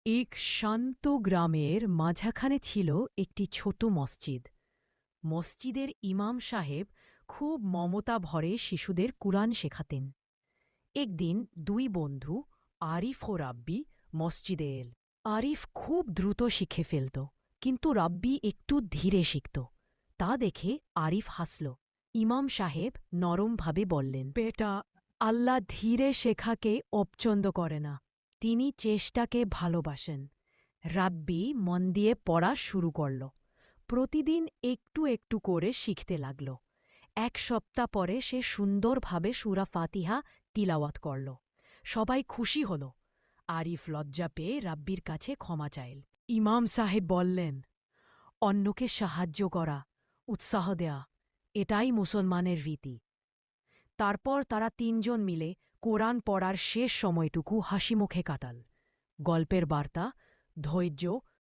এক শান্ত গ্রামের মাঝখানে ছিল একটি ছোট মসজিদ। মসজিদের ইমাম সাহেব খুব মমতা ভরে শিশুদের কুরআন শেখাতেন। একদিন দুই বন্ধু আরিফ ও রাব্বি মসজিদে এল। আরিফ খুব দ্রুত শিখে ফেলত, কিন্তু রাব্বি একটু ধীরে শিখত। তা দেখে আরিফ হাসল। ইমাম সাহেব নরমভাবে বললেন, বেটা, আল্লাহ ধীরে শেখাকে অপছন্দ করে না, তিনি চেষ্টাকে ভালোবাসেন। রাব্বি মন দিয়ে পড়া শুরু করল। প্রতিদিন একটু একটু করে শিখতে লাগল। এক সপ্তাহ পরে সে সুন্দরভাবে সূরা ফাতিহা তিলাওয়াত করল। সবাই খুশি হল। আরিফ লজ্জা পেয়ে রাব্বির কাছে ক্ষমা চাইল। ইমাম সাহেব বললেন, অন্যকে সাহায্য করা, উৎসাহ দেয়া, এটাই মুসলমানের রীতি। তারপর তারা তিনজন মিলে কোরআন পড়ার শেষ সময়টুকু হাসিমুখে কাটাল। গল্পের বার্তা: ধৈর্য,